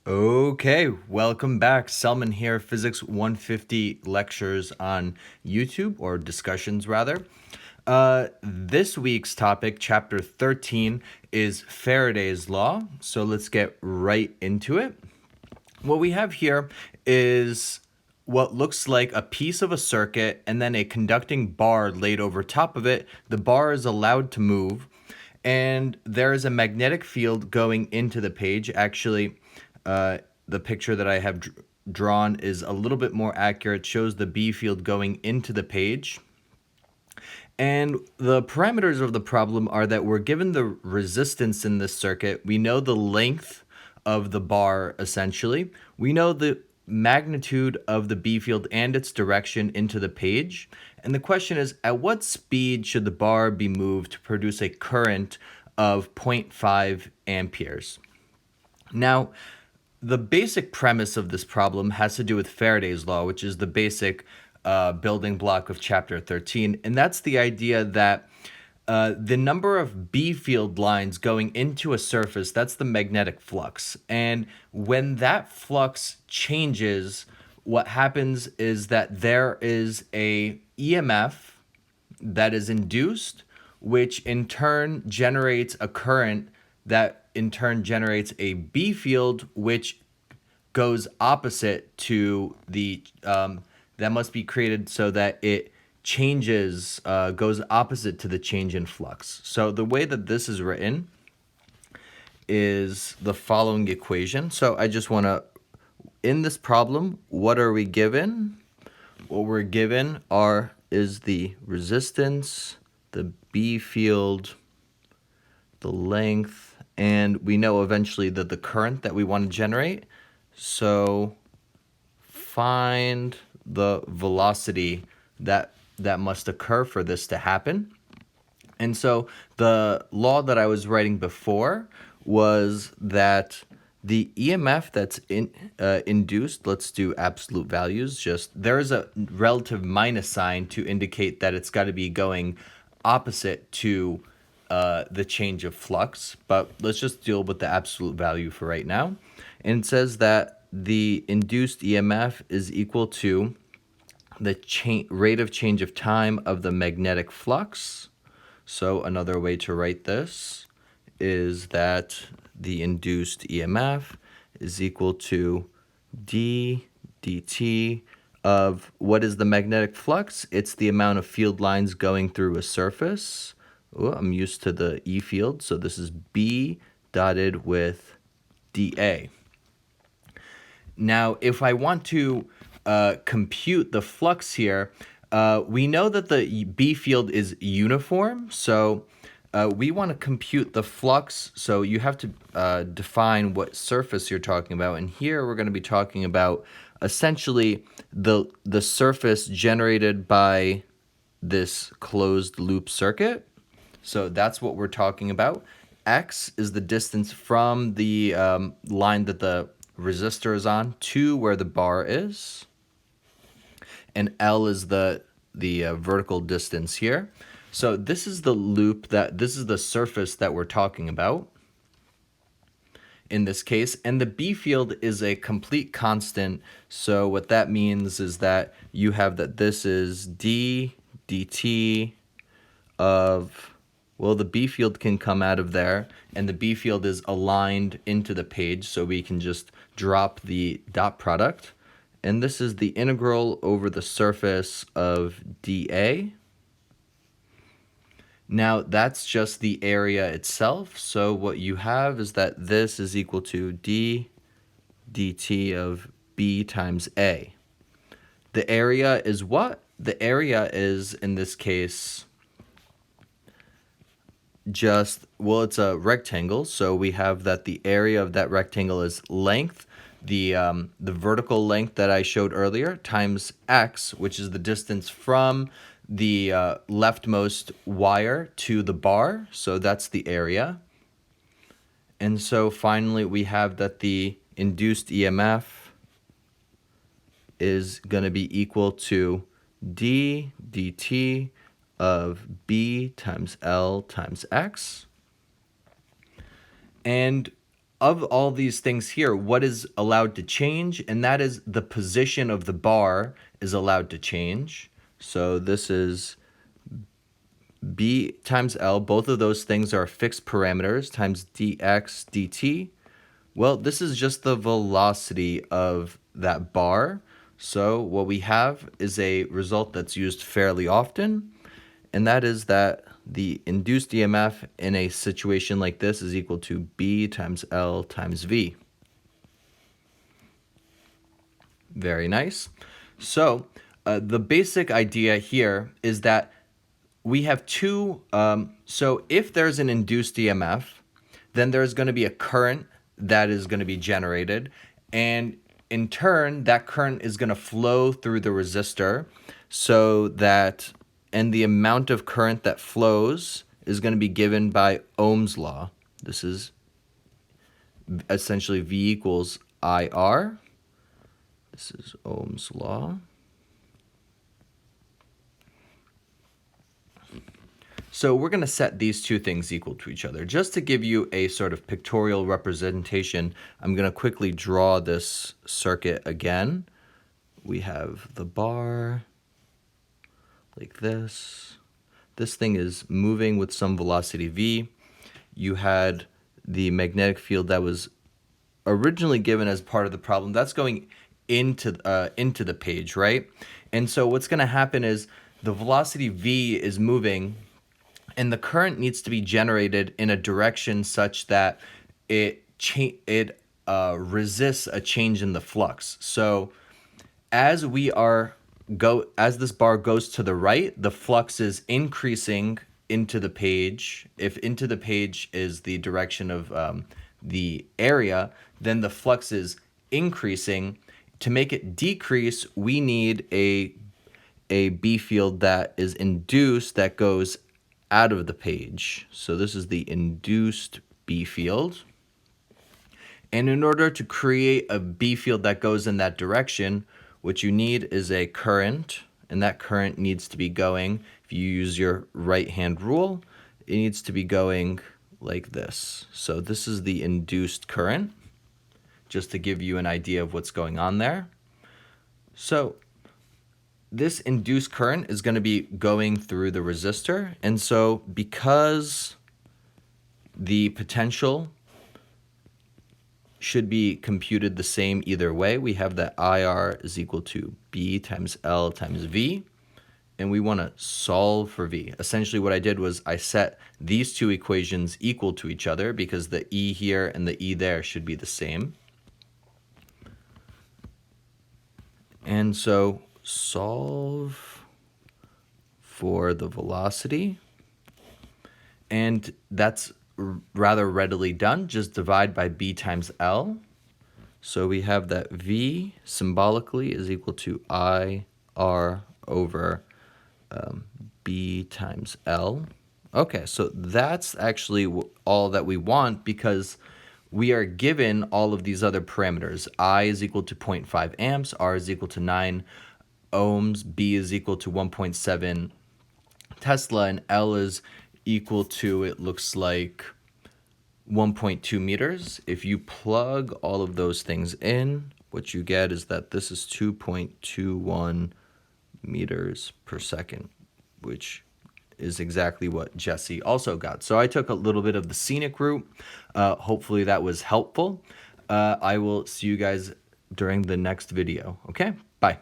Okay, welcome back. Selman here, Physics 150 lectures on YouTube, or discussions rather. This week's topic, chapter 13, is Faraday's Law. So let's get right into it. What we have here is what looks like a piece of a circuit and then a conducting bar laid over top of it. The bar is allowed to move, and there is a magnetic field going into the page. Actually, the picture that I have drawn is a little bit more accurate, shows the B field going into the page. And the parameters of the problem are that we're given the resistance in this circuit. We know the length of the bar, essentially. We know the magnitude of the B field and its direction into the page. And the question is, at what speed should the bar be moved to produce a current of 0.5 amperes? Now, the basic premise of this problem has to do with Faraday's law, which is the basic building block of chapter 13. And that's the idea that the number of B field lines going into a surface, that's the magnetic flux. And when that flux changes, what happens is that there is a EMF that is induced, which in turn generates a current that in turn generates a B field, which goes opposite to the that must be created so that it changes, goes opposite to the change in flux. So the way that this is written is the following equation. So I just want to, in this problem, what are we given? What we're given is the resistance, the B field, the length, and we know eventually that the current that we want to generate. So find the velocity that must occur for this to happen. And so the law that I was writing before was that the EMF that's induced, let's do absolute values, just there's a relative minus sign to indicate that it's got to be going opposite to the change of flux, but let's just deal with the absolute value for right now. And it says that the induced EMF is equal to the rate of change of time of the magnetic flux. So another way to write this is that the induced EMF is equal to d dt of what is the magnetic flux? It's the amount of field lines going through a surface. Oh, I'm used to the E field, so this is B dotted with dA. Now, if I want to compute the flux here, we know that the B field is uniform, so we want to compute the flux, so you have to define what surface you're talking about. And here we're going to be talking about essentially the surface generated by this closed loop circuit. So that's what we're talking about. X is the distance from the line that the resistor is on to where the bar is. And L is the vertical distance here. So this is the loop this is the surface that we're talking about in this case, and the B field is a complete constant. So what that means is that you have that this is d dt of, well, the B field can come out of there, and the B field is aligned into the page, so we can just drop the dot product. And this is the integral over the surface of dA. Now that's just the area itself, so what you have is that this is equal to d dt of B times A. The area is what? The area is, in this case, just, well, it's a rectangle, so we have that the area of that rectangle is length, the vertical length that I showed earlier, times x, which is the distance from the leftmost wire to the bar, so that's the area. And so finally we have that the induced EMF is going to be equal to d dt of B times L times X. And of all these things here, what is allowed to change? And that is the position of the bar is allowed to change. So this is b times L. Both of those things are fixed parameters times dx dt. Well, this is just the velocity of that bar. So what we have is a result that's used fairly often, and that is that the induced EMF in a situation like this is equal to B times L times V. Very nice. So the basic idea here is that we have two, so if there's an induced EMF, then there's going to be a current that is going to be generated, and in turn, that current is going to flow through the resistor, so that, and the amount of current that flows is going to be given by Ohm's law. This is essentially V equals IR. This is Ohm's law. So we're going to set these two things equal to each other. Just to give you a sort of pictorial representation, I'm going to quickly draw this circuit again. We have the bar like this. This thing is moving with some velocity v. You had the magnetic field that was originally given as part of the problem. That's going into the page, right? And so what's going to happen is the velocity v is moving, and the current needs to be generated in a direction such that it resists a change in the flux. So as this bar goes to the right, the flux is increasing into the page. If into the page is the direction of the area, then the flux is increasing. To make it decrease, we need a B field that is induced that goes out of the page. So this is the induced B field. And in order to create a B field that goes in that direction, what you need is a current, and that current needs to be going, if you use your right-hand rule, it needs to be going like this. So this is the induced current, just to give you an idea of what's going on there. So this induced current is going to be going through the resistor, and so because the potential should be computed the same either way, we have that IR is equal to B times L times V, and we want to solve for V. Essentially what I did was I set these two equations equal to each other because the E here and the E there should be the same. And so solve for the velocity, and that's rather readily done. Just divide by B times L. So we have that V symbolically is equal to IR over B times L. Okay, so that's actually all that we want, because we are given all of these other parameters. I is equal to 0.5 amps, R is equal to 9 ohms, B is equal to 1.7 Tesla, and L is equal to, it looks like, 1.2 meters. If you plug all of those things in, what you get is that this is 2.21 meters per second, which is exactly what Jesse also got. So I took a little bit of the scenic route. Hopefully that was helpful. I will see you guys during the next video. Okay, bye.